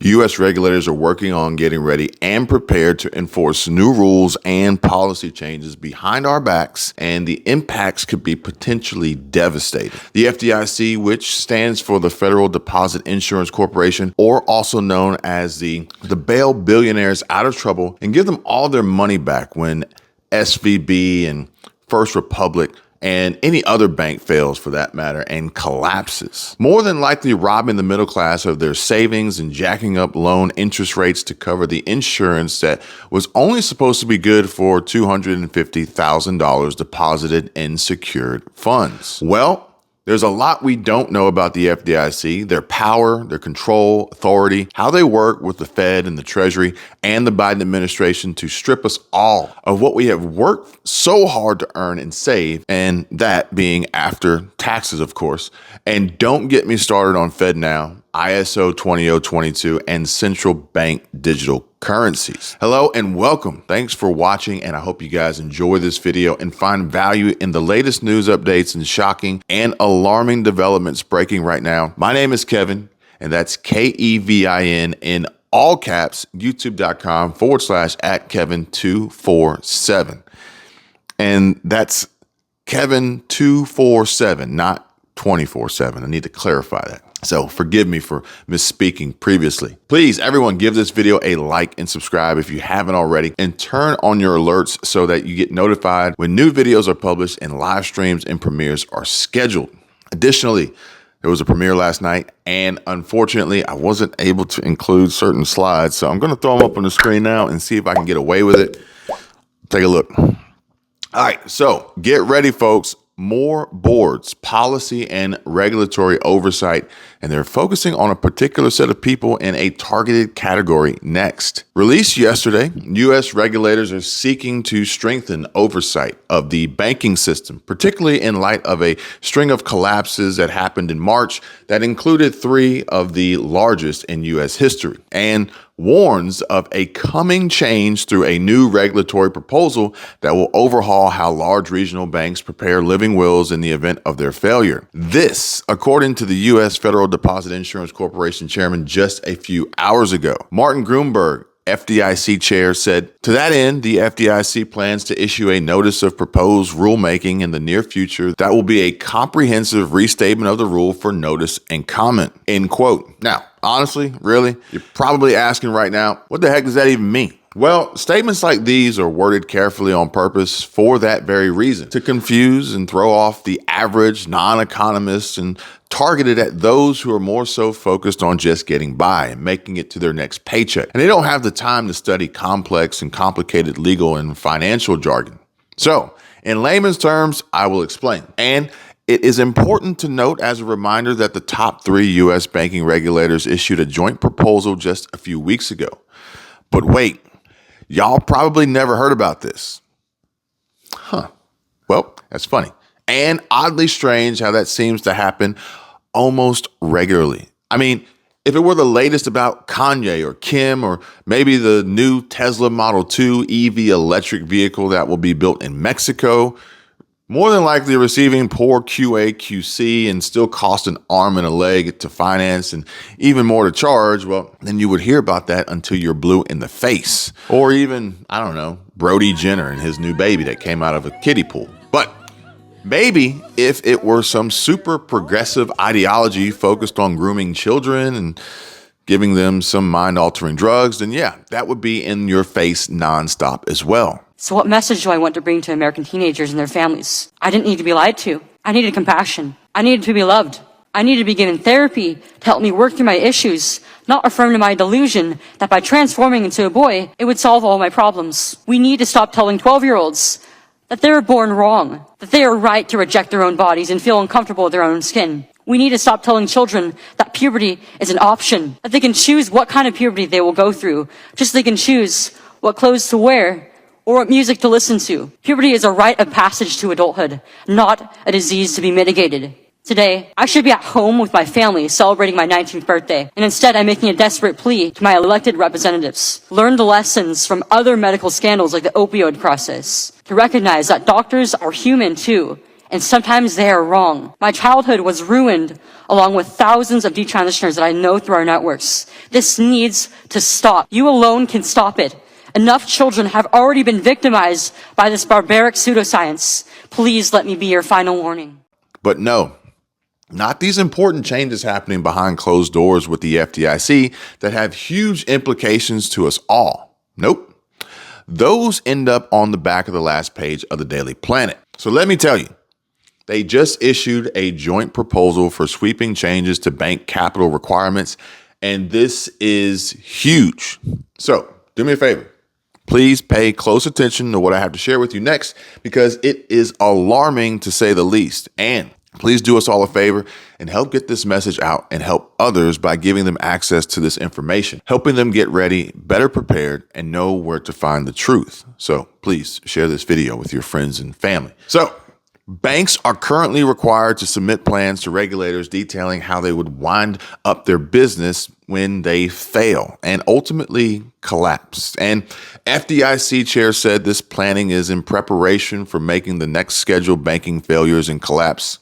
U.S. regulators are working on getting ready and prepared to enforce new rules and policy changes behind our backs, and the impacts could be potentially devastating. The FDIC, which stands for the Federal Deposit Insurance Corporation, or also known as the bail billionaires out of trouble and give them all their money back when SVB and First Republic and any other bank fails for that matter and collapses, more than likely robbing the middle class of their savings and jacking up loan interest rates to cover the insurance that was only supposed to be good for $250,000 deposited in secured funds. Well, there's a lot we don't know about the FDIC, their power, their control, authority, how they work with the Fed and the Treasury and the Biden administration to strip us all of what we have worked so hard to earn and save, and that being after taxes, of course. And don't get me started on FedNow, ISO 20022, and central bank digital currencies. Hello and welcome. Thanks for watching, and I hope you guys enjoy this video and find value in the latest news updates and shocking and alarming developments breaking right now. My name is Kevin, and that's Kevin in all caps, youtube.com/@Kevin247. And that's Kevin247, not 24/7. I need to clarify that. So forgive me for misspeaking previously. Please, everyone, give this video a like and subscribe if you haven't already, and turn on your alerts so that you get notified when new videos are published and live streams and premieres are scheduled. Additionally, there was a premiere last night, and unfortunately, I wasn't able to include certain slides, so I'm going to throw them up on the screen now and see if I can get away with it. Take a look. All right, so get ready, folks. More boards, policy, and regulatory oversight, and they're focusing on a particular set of people in a targeted category next. Released yesterday, U.S. regulators are seeking to strengthen oversight of the banking system, particularly in light of a string of collapses that happened in March that included 3 of the largest in U.S. history, and warns of a coming change through a new regulatory proposal that will overhaul how large regional banks prepare living wills in the event of their failure. This, according to the U.S. Federal Deposit Insurance Corporation chairman just a few hours ago. Martin Gruenberg, FDIC chair, said, to that end, the FDIC plans to issue a notice of proposed rulemaking in the near future that will be a comprehensive restatement of the rule for notice and comment, end quote. Now, honestly, really, you're probably asking right now, what the heck does that even mean? Well, statements like these are worded carefully on purpose for that very reason, to confuse and throw off the average non-economist and targeted at those who are more so focused on just getting by and making it to their next paycheck. And they don't have the time to study complex and complicated legal and financial jargon. So, in layman's terms, I will explain. And it is important to note as a reminder that the top 3 U.S. banking regulators issued a joint proposal just a few weeks ago. But wait, y'all probably never heard about this. Huh. Well, that's funny. And oddly strange how that seems to happen almost regularly. I mean, if it were the latest about Kanye or Kim, or maybe the new Tesla Model 2 EV electric vehicle that will be built in Mexico, more than likely receiving poor QA, QC, and still cost an arm and a leg to finance and even more to charge, well, then you would hear about that until you're blue in the face. Or even, I don't know, Brody Jenner and his new baby that came out of a kiddie pool. But maybe if it were some super progressive ideology focused on grooming children and giving them some mind-altering drugs, then yeah, that would be in your face nonstop as well. So what message do I want to bring to American teenagers and their families? I didn't need to be lied to. I needed compassion. I needed to be loved. I needed to be given therapy to help me work through my issues, not affirm to my delusion that by transforming into a boy, it would solve all my problems. We need to stop telling 12-year-olds that they are born wrong, that they are right to reject their own bodies and feel uncomfortable with their own skin. We need to stop telling children that puberty is an option, that they can choose what kind of puberty they will go through, just so they can choose what clothes to wear or what music to listen to. Puberty is a rite of passage to adulthood, not a disease to be mitigated. Today, I should be at home with my family celebrating my 19th birthday, and instead I'm making a desperate plea to my elected representatives. Learn the lessons from other medical scandals like the opioid crisis, to recognize that doctors are human too, and sometimes they are wrong. My childhood was ruined along with thousands of detransitioners that I know through our networks. This needs to stop. You alone can stop it. Enough children have already been victimized by this barbaric pseudoscience. Please let me be your final warning. But no, not these important changes happening behind closed doors with the FDIC that have huge implications to us all. Nope. Those end up on the back of the last page of the Daily Planet. So let me tell you, they just issued a joint proposal for sweeping changes to bank capital requirements, and this is huge. So do me a favor. Please pay close attention to what I have to share with you next, because it is alarming to say the least. And please do us all a favor and help get this message out and help others by giving them access to this information, helping them get ready, better prepared, and know where to find the truth. So please share this video with your friends and family. So banks are currently required to submit plans to regulators detailing how they would wind up their business when they fail and ultimately collapse. And FDIC chair said this planning is in preparation for making the next scheduled banking failures and collapse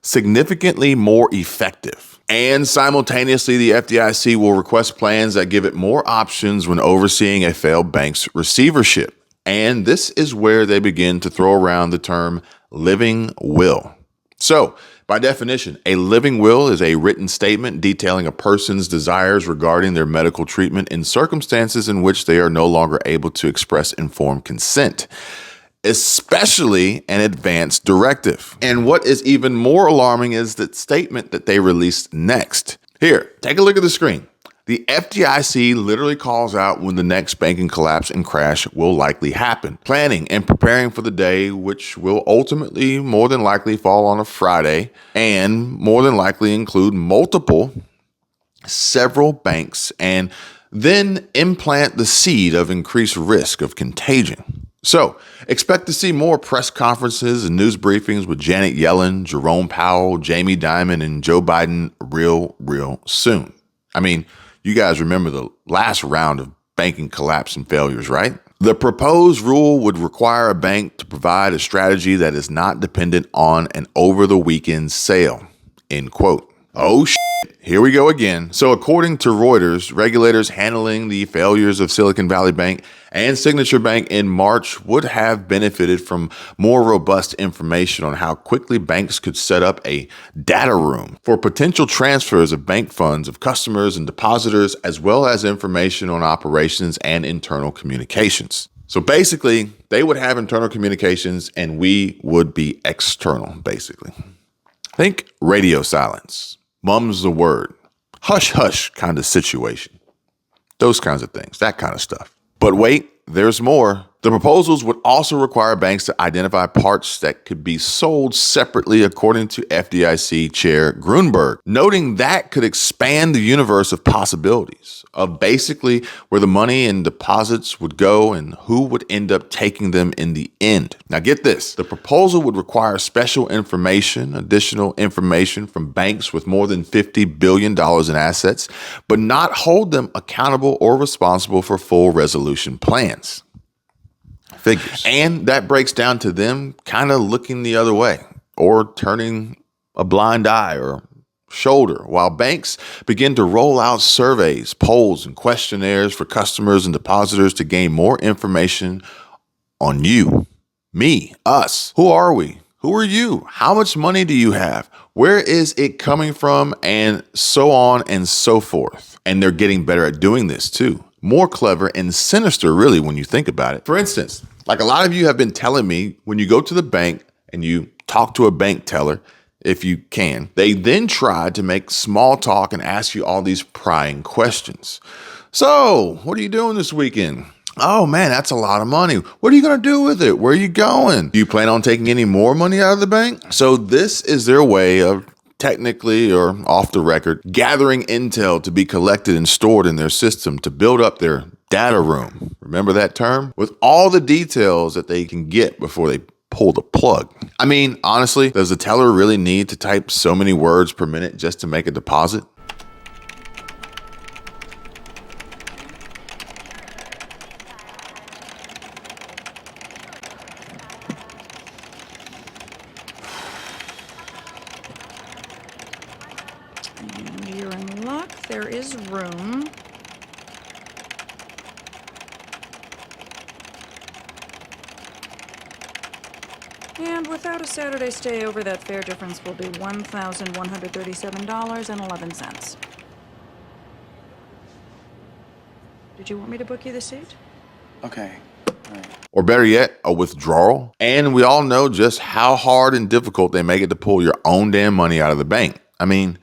significantly more effective. And simultaneously, the FDIC will request plans that give it more options when overseeing a failed bank's receivership. And this is where they begin to throw around the term living will. So, by definition, a living will is a written statement detailing a person's desires regarding their medical treatment in circumstances in which they are no longer able to express informed consent, especially an advance directive. And what is even more alarming is the statement that they released next. Here, take a look at the screen. The FDIC literally calls out when the next banking collapse and crash will likely happen, planning and preparing for the day, which will ultimately more than likely fall on a Friday and more than likely include several banks, and then implant the seed of increased risk of contagion. So expect to see more press conferences and news briefings with Janet Yellen, Jerome Powell, Jamie Dimon, and Joe Biden real soon. I mean, you guys remember the last round of banking collapse and failures, right? The proposed rule would require a bank to provide a strategy that is not dependent on an over-the-weekend sale, end quote. Oh, here we go again. So according to Reuters, regulators handling the failures of Silicon Valley Bank and Signature Bank in March would have benefited from more robust information on how quickly banks could set up a data room for potential transfers of bank funds of customers and depositors, as well as information on operations and internal communications. So basically, they would have internal communications and we would be external, basically. Think radio silence. Mum's the word, hush, hush kind of situation, those kinds of things, that kind of stuff. But wait, there's more. The proposals would also require banks to identify parts that could be sold separately, according to FDIC Chair Grunberg, noting that could expand the universe of possibilities of basically where the money and deposits would go and who would end up taking them in the end. Now get this, the proposal would require special information, additional information from banks with more than $50 billion in assets, but not hold them accountable or responsible for full resolution plans. Figures. And that breaks down to them kind of looking the other way or turning a blind eye or shoulder while banks begin to roll out surveys, polls, and questionnaires for customers and depositors to gain more information on you, me, us. Who are we? Who are you? How much money do you have? Where is it coming from? And so on and so forth. And they're getting better at doing this too. More clever and sinister, really, when you think about it. For instance, like a lot of you have been telling me, when you go to the bank and you talk to a bank teller, if you can, they then try to make small talk and ask you all these prying questions. So, what are you doing this weekend? Oh man, that's a lot of money. What are you going to do with it? Where are you going? Do you plan on taking any more money out of the bank? So this is their way of technically or off the record, gathering intel to be collected and stored in their system to build up their data room. Remember that term? With all the details that they can get before they pull the plug. I mean, honestly, does the teller really need to type so many words per minute just to make a deposit? there is room. And without a Saturday stay over, that fare difference will be $1,137.11. Did you want me to book you the seat? Okay. All right. Or better yet, a withdrawal. And we all know just how hard and difficult they make it to pull your own damn money out of the bank. I mean,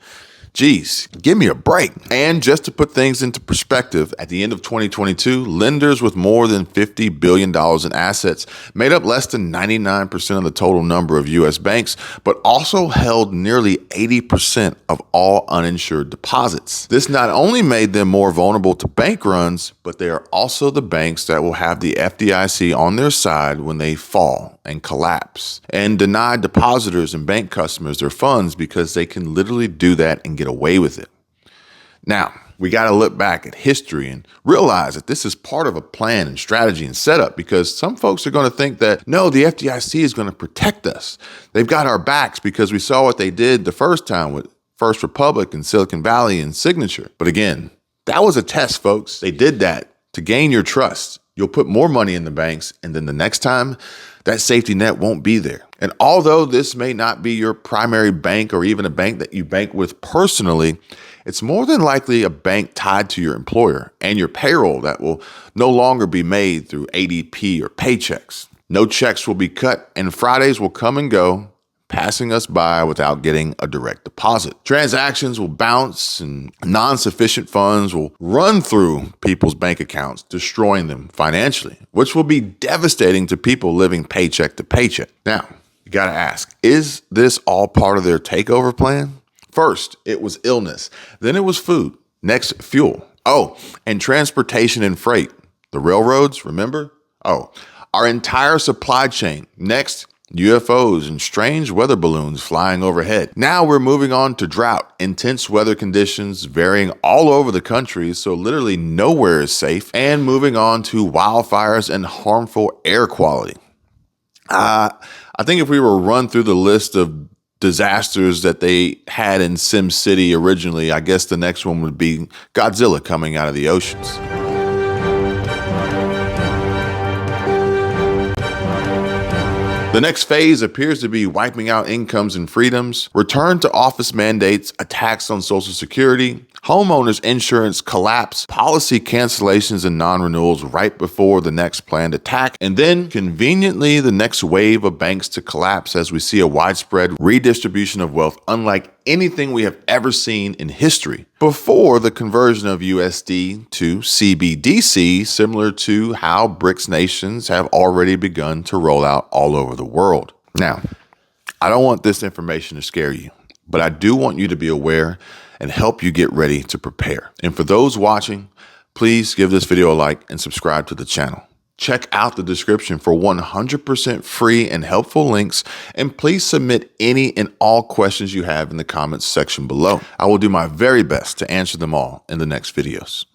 geez, give me a break. And just to put things into perspective, at the end of 2022, lenders with more than $50 billion in assets made up less than 99% of the total number of U.S. banks, but also held nearly 80% of all uninsured deposits. This not only made them more vulnerable to bank runs, but they are also the banks that will have the FDIC on their side when they fall and collapse and deny depositors and bank customers their funds because they can literally do that and get away with it. Now, we got to look back at history and realize that this is part of a plan and strategy and setup, because some folks are going to think that, no, the FDIC is going to protect us. They've got our backs because we saw what they did the first time with First Republic and Silicon Valley and Signature. But again, that was a test, folks. They did that to gain your trust. You'll put more money in the banks, and then the next time, that safety net won't be there. And although this may not be your primary bank or even a bank that you bank with personally, it's more than likely a bank tied to your employer and your payroll that will no longer be made through ADP or paychecks. No checks will be cut, and Fridays will come and go, passing us by without getting a direct deposit. Transactions will bounce and non-sufficient funds will run through people's bank accounts, destroying them financially, which will be devastating to people living paycheck to paycheck. Now, you gotta ask, is this all part of their takeover plan? First, it was illness. Then it was food. Next, fuel. Oh, and transportation and freight. The railroads, remember? Oh, our entire supply chain. Next, UFOs and strange weather balloons flying overhead. Now we're moving on to drought, intense weather conditions varying all over the country, so literally nowhere is safe, and moving on to wildfires and harmful air quality. I think if we were run through the list of disasters that they had in Sim City originally, I guess the next one would be Godzilla coming out of the oceans. The next phase appears to be wiping out incomes and freedoms, return to office mandates, attacks on Social Security, homeowners insurance collapse, policy cancellations and non-renewals right before the next planned attack, and then conveniently the next wave of banks to collapse as we see a widespread redistribution of wealth unlike anything we have ever seen in history, before the conversion of USD to CBDC, similar to how BRICS nations have already begun to roll out all over the world. Now, I don't want this information to scare you, but I do want you to be aware and help you get ready to prepare. And for those watching, please give this video a like and subscribe to the channel. Check out the description for 100% free and helpful links, and please submit any and all questions you have in the comments section below. I will do my very best to answer them all in the next videos.